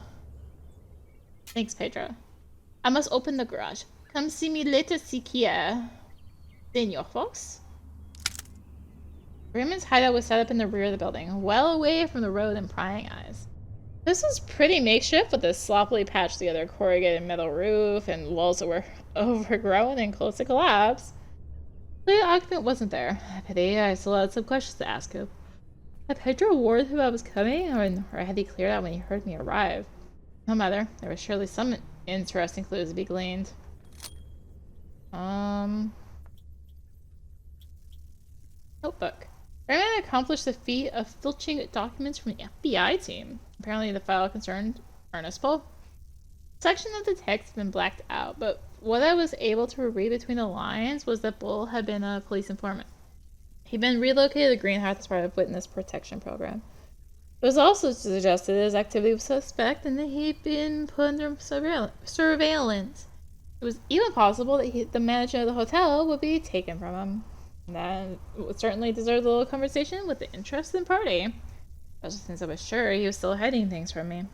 Thanks, Pedro. I must open the garage. Come see me later, si quiere. Senor Fox? Raymond's hideout was set up in the rear of the building, well away from the road and prying eyes. This was pretty makeshift with a sloppily patched together corrugated metal roof and walls that were overgrown and close to collapse. The occupant wasn't there. Pity, I still had some questions to ask him. Had Pedro warned him I was coming, or had he cleared out when he heard me arrive? No matter, there was surely some interesting clues to be gleaned. Notebook. Raymond accomplished the feat of filching documents from the FBI team. Apparently the file concerned Ernest Bull. A section of the text had been blacked out, but what I was able to read between the lines was that Bull had been a police informant. He'd been relocated to Greenhearth as part of Witness Protection Program. It was also suggested that his activity was suspect and that he'd been put under surveillance. It was even possible that the management of the hotel would be taken from him. That would certainly deserve a little conversation with the interested party, especially since I was sure he was still hiding things from me.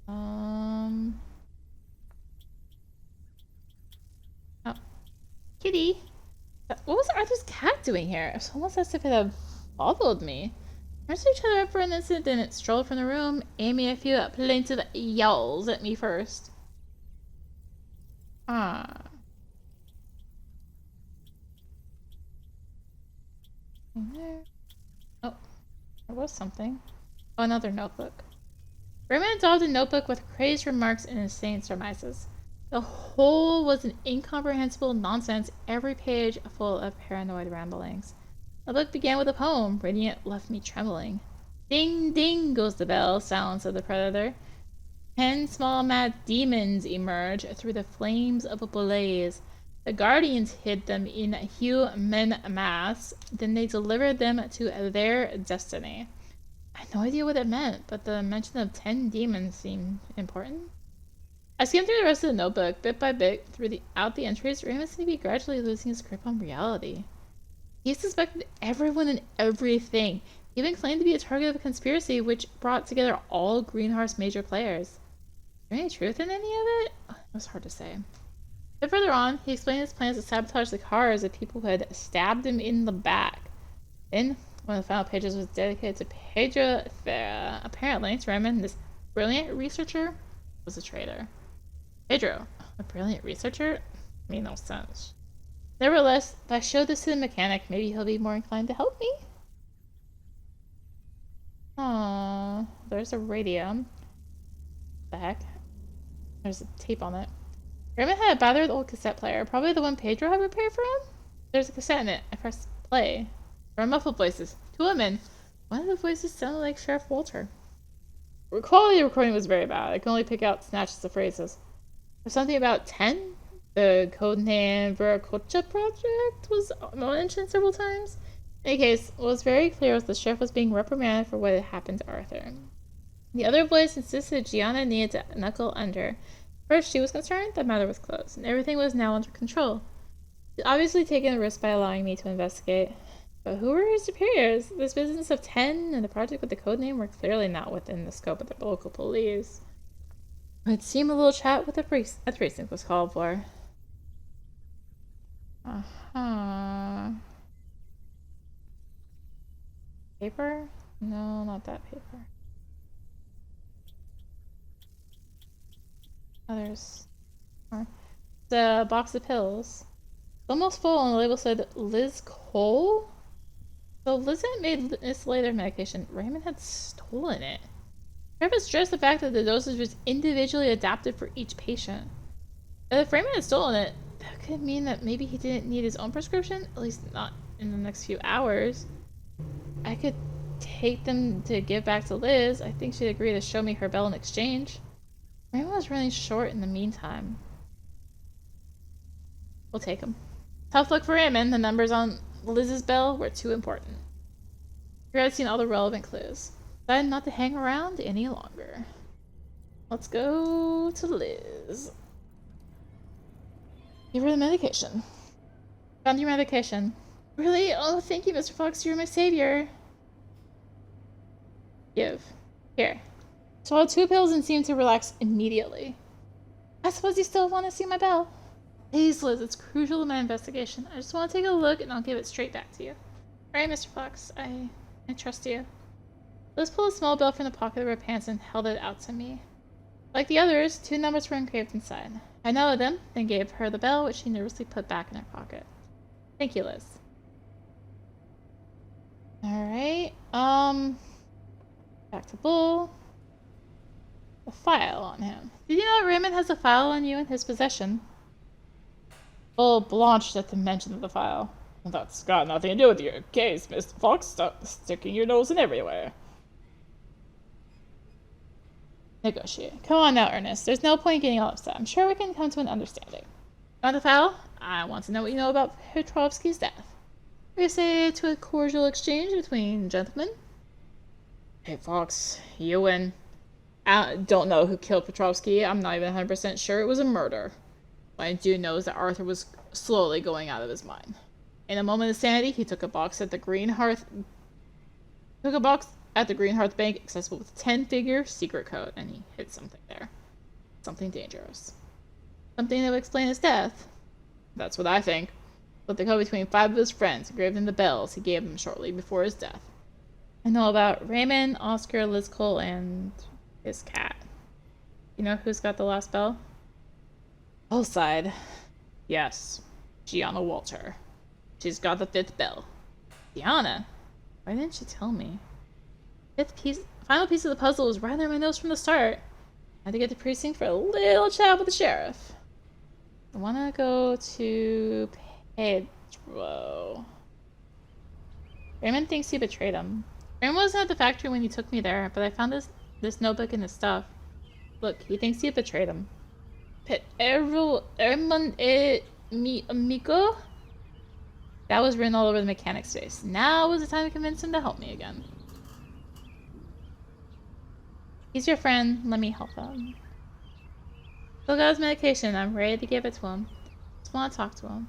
Oh. Kitty! What was Arthur's cat doing here? It's almost as if it had followed me. I searched each other for an instant, then it strolled from the room, aiming a few plaintive yowls at me first. Ah. There. Oh, there was something. Oh, another notebook. Raymond daubed a notebook with crazed remarks and insane surmises. The whole was an incomprehensible nonsense, every page full of paranoid ramblings. The book began with a poem. Reading it left me trembling. Ding, ding goes the bell, silence of the predator. 10 small mad demons emerge through the flames of a blaze. The guardians hid them in human mass, then they delivered them to their destiny. I had no idea what it meant, but the mention of 10 demons seemed important. I skimmed through the rest of the notebook, bit by bit, throughout the entries. Raymond seemed to be gradually losing his grip on reality. He suspected everyone and everything. He even claimed to be a target of a conspiracy which brought together all Greenhearth's major players. Is there any truth in any of it? It was hard to say. But further on, he explained his plans to sabotage the cars of people who had stabbed him in the back. Then, one of the final pages was dedicated to Pedro Ferra. Apparently, to Raymond, this brilliant researcher was a traitor. Pedro, a brilliant researcher? Made no sense. Nevertheless, if I show this to the mechanic, maybe he'll be more inclined to help me? Aww, there's a radio. Back. There's a tape on it. Raymond had a battered old cassette player, probably the one Pedro had repaired for him. There's a cassette in it. I pressed play. There were muffled voices. 2 women. One of the voices sounded like Sheriff Walter. The quality of the recording was very bad. I could only pick out snatches of phrases. There's something about 10. The codename Viracocha Project was mentioned several times. In any case, what was very clear was the sheriff was being reprimanded for what had happened to Arthur. The other boys insisted Gianna needed to knuckle under. First, she was concerned the matter was closed, and everything was now under control. She'd obviously taken a risk by allowing me to investigate. But who were her superiors? This business of 10 and the project with the code name were clearly not within the scope of the local police. It seemed a little chat with the precinct was called for. Uh-huh. Paper? No, not that paper. Others. The box of pills. Almost full, and the label said Liz Cole? So Liz had made Miss Lather medication. Raymond had stolen it. Travis stressed the fact that the dosage was individually adapted for each patient. If Raymond had stolen it, that could mean that maybe he didn't need his own prescription, at least not in the next few hours. I could take them to give back to Liz. I think she'd agree to show me her bell in exchange. Raymond was running short in the meantime. We'll take him. Tough luck for Raymond. The numbers on Liz's bell were too important. I had seen all the relevant clues. Decided not to hang around any longer. Let's go to Liz. Give her the medication. Found your medication. Really? Oh, thank you, Mr. Fox. You're my savior. Give. Here. Swallowed 2 pills and seemed to relax immediately. I suppose you still want to see my bell? Please, Liz. It's crucial to my investigation. I just want to take a look and I'll give it straight back to you. Alright, Mr. Fox. I trust you. Liz pulled a small bell from the pocket of her pants and held it out to me. Like the others, 2 numbers were engraved inside. I noted them, then gave her the bell, which she nervously put back in her pocket. Thank you, Liz. Alright, back to Bull. A file on him. Did you know Raymond has a file on you in his possession? Bull blanched at the mention of the file. That's got nothing to do with your case, Mr. Fox. Stop sticking your nose in everywhere. Negotiate. Come on now, Ernest. There's no point in getting all upset. I'm sure we can come to an understanding. On the file? I want to know what you know about Petrovsky's death. We say to a cordial exchange between gentlemen. Hey, Fox, you win. I don't know who killed Petrovsky. I'm not even 100% sure it was a murder. What I do know is that Arthur was slowly going out of his mind. In a moment of sanity, he took a box at the Greenhearth bank accessible with a 10-figure secret code, and he hid something there. Something dangerous. Something that would explain his death. That's what I think. Put the code between 5 of his friends, engraved in the bells he gave them shortly before his death. I know about Raymond, Oscar, Liz Cole, and his cat. You know who's got the last bell? Both side. Yes. Gianna Walter. She's got the 5th bell. Gianna? Why didn't she tell me? Final piece of the puzzle was right under my nose from the start. I had to get to precinct for a little chat with the sheriff. I want to go to Pedro. Raymond thinks he betrayed him. Raymond wasn't at the factory when he took me there, but I found this notebook and his stuff. Look, he thinks he betrayed him. Pedro Herman mi amigo? That was written all over the mechanic's face. Now was the time to convince him to help me again. He's your friend. Let me help him. Still got his medication. I'm ready to give it to him. Just want to talk to him.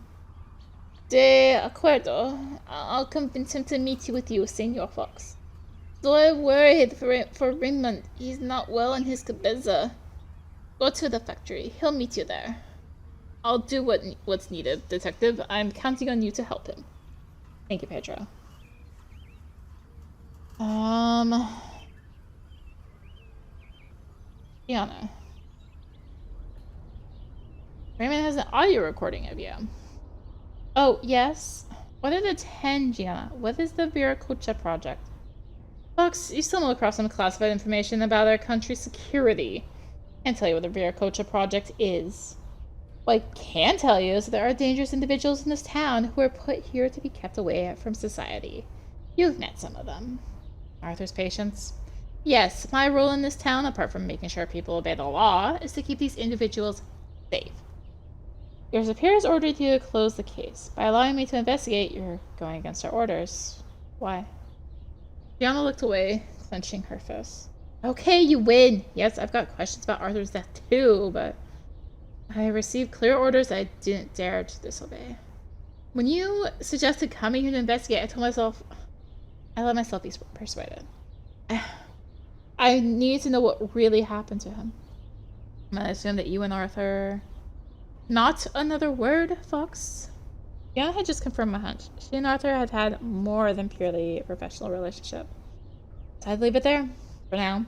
De acuerdo. I'll convince him to meet you with you, Senor Fox. Though I'm worried for Raymond. He's not well in his cabeza. Go to the factory. He'll meet you there. I'll do what's needed, Detective. I'm counting on you to help him. Thank you, Pedro. Gianna. Raymond has an audio recording of you. Oh, yes? What are the 10, Gianna? What is the Viracocha project? Fox, you stumbled across some classified information about our country's security. Can't tell you what the Viracocha project is. What I can tell you is that there are dangerous individuals in this town who are put here to be kept away from society. You've met some of them. Arthur's patients? Yes, my role in this town, apart from making sure people obey the law, is to keep these individuals safe. Your superiors ordered you to close the case. By allowing me to investigate, you're going against our orders. Why? Fiona looked away, clenching her fists. Okay, you win! Yes, I've got questions about Arthur's death too, but I received clear orders I didn't dare to disobey. When you suggested coming here to investigate, I told myself I let myself be persuaded. I need to know what really happened to him. I assume that you and Arthur... Not another word, Fox. Fiona had just confirmed my hunch. She and Arthur had had more than purely a professional relationship. So I'd leave it there, for now.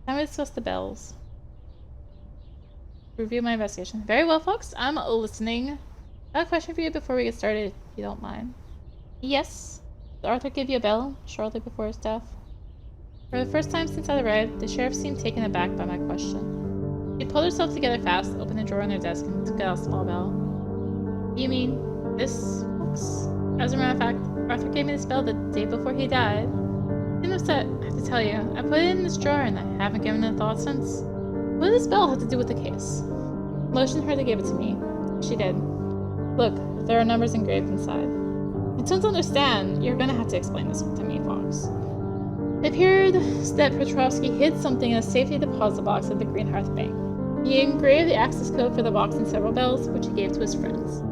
Time to discuss the bells. Review my investigation. Very well, Fox. I'm listening. I have a question for you before we get started, if you don't mind. Yes. Did Arthur give you a bell shortly before his death? For the first time since I arrived, the sheriff seemed taken aback by my question. She pulled herself together fast, opened a drawer in her desk, and took out a small bell. You mean this, Fox? As a matter of fact, Arthur gave me this bell the day before he died. I'm upset, I have to tell you. I put it in this drawer and I haven't given it a thought since. What does this bell have to do with the case? I motioned her to give it to me. She did. Look, there are numbers engraved inside. I don't understand. You're gonna have to explain this to me, Fox. It appeared that Petrovsky hid something in a safety deposit box at the Greenhearth Bank. He engraved the access code for the box and several bells, which he gave to his friends.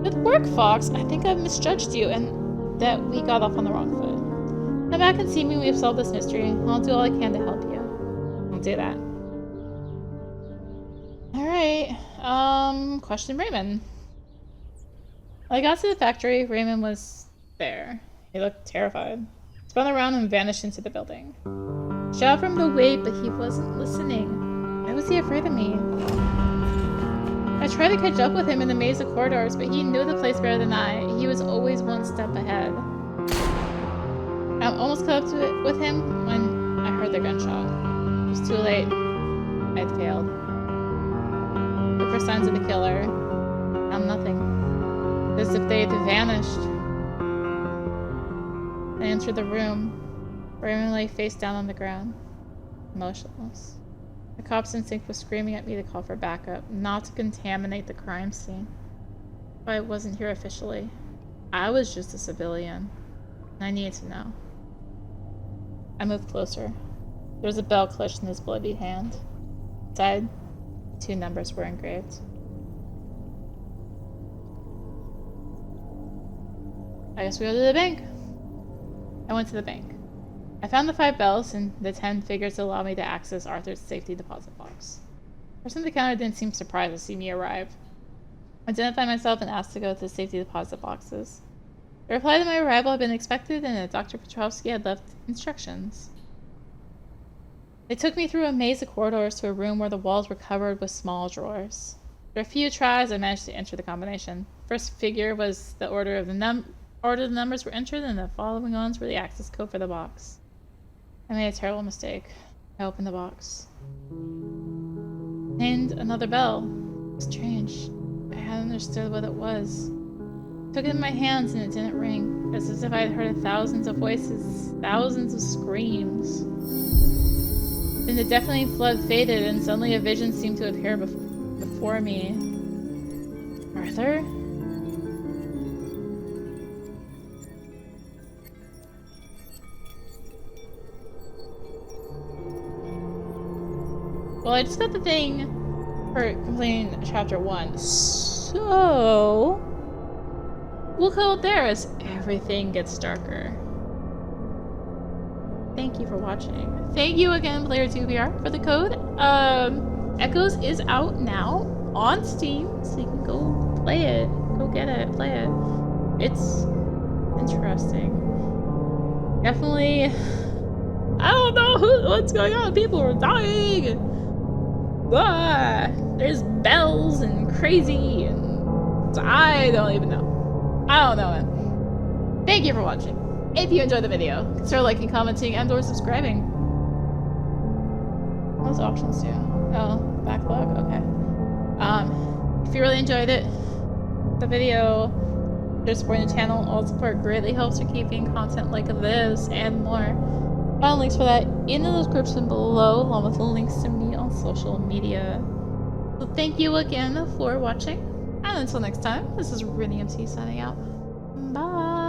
Good work, Fox. I think I've misjudged you and that we got off on the wrong foot. Come back and see me when we've solved this mystery. I'll do all I can to help you. I'll do that. Alright. Question Raymond. When I got to the factory, Raymond was there. He looked terrified. Spun around and vanished into the building. Shouted from the way, but he wasn't listening. Why was he afraid of me? I tried to catch up with him in the maze of corridors, but he knew the place better than I. He was always one step ahead. I almost caught up to it with him when I heard the gunshot. It was too late. I'd failed. Looked for signs of the killer. Found nothing. As if they'd vanished. I entered the room. Raymond lay face down on the ground, motionless. The cop's instinct was screaming at me to call for backup, not to contaminate the crime scene. But I wasn't here officially. I was just a civilian. And I needed to know. I moved closer. There was a bell clutched in his bloody hand. Inside, 2 numbers were engraved. I guess we go to the bank. I went to the bank. I found the 5 bells and the 10 figures to allow me to access Arthur's safety deposit box. The person at the counter didn't seem surprised to see me arrive. I identified myself and asked to go to the safety deposit boxes. The reply that my arrival had been expected and that Dr. Petrovsky had left instructions. They took me through a maze of corridors to a room where the walls were covered with small drawers. After a few tries, I managed to enter the combination. First figure was the order the numbers were entered, and the following ones were the access code for the box. I made a terrible mistake. I opened the box. And another bell. It was strange. I hadn't understood what it was. I took it in my hands and it didn't ring. It was as if I had heard thousands of voices, thousands of screams. Then the deafening flood faded and suddenly a vision seemed to appear before me. Arthur? Well, I just got the thing for completing chapter 1, so we'll call it there as everything gets darker. Thank you for watching. Thank you again, Player2VR, for the code. Echoes is out now on Steam, so you can go play it. Go get it, play it. It's interesting. Definitely, I don't know what's going on. People are dying. There's bells and crazy, and I don't even know. I don't know, man. Thank you for watching. If you enjoyed the video, consider liking, commenting, and/or subscribing. What does options do? Oh, backlog. Okay. If you really enjoyed the video, just supporting the channel. All support greatly helps with keeping content like this and more. Find links for that in the description below, along with links to me on social media. So thank you again for watching, and until next time, this is RiniMT signing out. Bye.